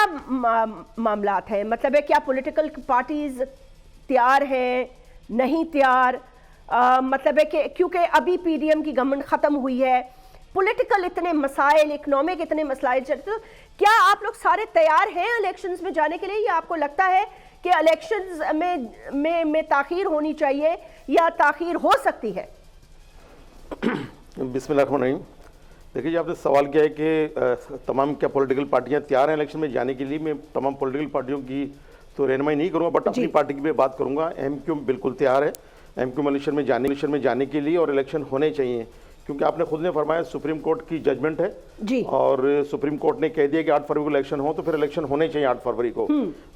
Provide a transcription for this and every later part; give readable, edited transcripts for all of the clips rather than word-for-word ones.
मामलात हैं? मतलब है क्या पॉलिटिकल पार्टीज तैयार हैं, नहीं तैयार? मतलब है कि क्योंकि अभी पीडीएम की गवर्नमेंट खत्म हुई है, पॉलिटिकल इतने मसाइल, इकोनॉमिक इतने मसाइल चलते, तो क्या आप लोग सारे तैयार हैं इलेक्शंस में जाने के लिए, या आपको लगता है कि इलेक्शंस में ताखीर होनी चाहिए या ताखीर हो सकती है? बिस्मिल्लाहिर्रहमानिर्रहीम। देखिए जी, आपने सवाल किया है कि तमाम क्या पॉलिटिकल पार्टियां तैयार हैं इलेक्शन में जाने के लिए। मैं तमाम पॉलिटिकल पार्टियों की तो रहनुमाई नहीं करूंगा, बट अपनी पार्टी की मैं बात करूंगा। एमक्यू बिल्कुल तैयार है एमक्यू इलेक्शन में जाने के लिए, और इलेक्शन होने चाहिए, क्योंकि आपने खुद ने फरमाया सुप्रीम कोर्ट की जजमेंट है जी। और सुप्रीम कोर्ट ने कह दिया कि 8 फरवरी को इलेक्शन हो, तो फिर इलेक्शन होने चाहिए 8 फरवरी को।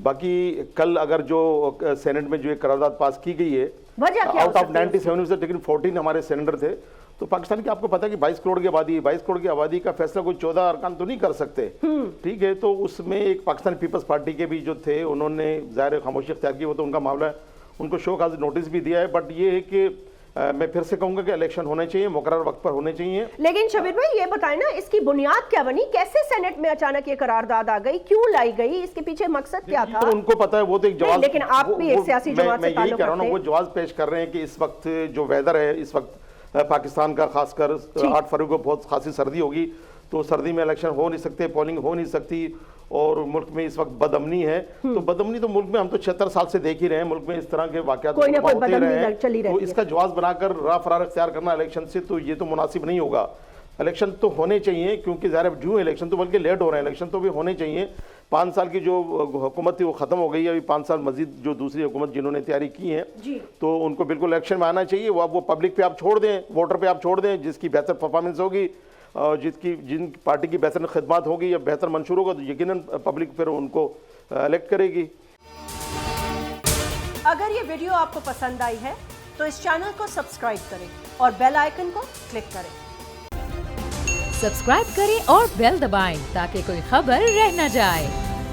बाकी कल अगर जो सेनेट में जो एक करारदाद पास की गई है, आउट ऑफ 97 से लेकिन 14 हमारे सेनेटर थे, तो पाकिस्तान की आपको पता है कि 22 करोड़ की आबादी है। 22 करोड़ की आबादी का फैसला कोई 14 अरकान तो नहीं कर सकते, ठीक है। तो उसमें एक पाकिस्तान पीपल्स पार्टी के भी जो थे, उन्होंने ज़ाहिर खामोशी अख्तियार की, वो तो उनका मामला है, उनको शो काज नोटिस भी दिया है। बट ये है कि मैं फिर से कहूंगा कि इलेक्शन होने चाहिए, मुकर्रर वक्त पर होने चाहिए। लेकिन शबीर भाई ये बताएं ना, इसकी बुनियाद क्या बनी? कैसे सेनेट में अचानक ये करारदाद आ गई? क्यों लाई गई? इसके पीछे मकसद क्या था? तो उनको पता है, वो तो एक जवाब। लेकिन आप भी एक सियासी जमात से ताल्लुक रखते हैं। वो जवाब पेश कर रहे हैं कि इस वक्त जो वेदर है, इस वक्त पाकिस्तान का खासकर 8 फरवरी को बहुत खासी सर्दी होगी, तो सर्दी में इलेक्शन हो नहीं सकते, पोलिंग हो नहीं सकती, और मुल्क में इस वक्त बदअमनी है। तो बदअमनी तो मुल्क में हम तो 76 साल से देख ही रहे हैं, मुल्क में इस तरह के वाकयात होते रहे हैं। तो इसका जवाब बनाकर राह फरार इख्तियार करना इलेक्शन से, तो ये तो मुनासिब नहीं होगा। इलेक्शन तो होने चाहिए, क्योंकि ज़ाहिर जूँ इलेक्शन तो बल्कि लेट हो रहे हैं, इलेक्शन तो भी होने चाहिए। 5 साल की जो हुकूमत थी वो ख़त्म हो गई है, अभी 5 साल मजीद जो दूसरी हुकूमत जिन्होंने तैयारी की है, तो उनको बिल्कुल इलेक्शन में आना चाहिए। वो पब्लिक पे आप छोड़ दें, वोटर पे आप छोड़ दें, जिसकी बेहतर परफॉर्मेंस होगी, जिन पार्टी की बेहतर खिदमत होगी या बेहतर मंशूर होगा, तो यकीनन पब्लिक फिर उनको इलेक्ट करेगी। अगर ये वीडियो आपको पसंद आई है तो इस चैनल को सब्सक्राइब करें और बेल आइकन को क्लिक करें। सब्सक्राइब करें और बेल दबाएं ताकि कोई खबर रह न जाए।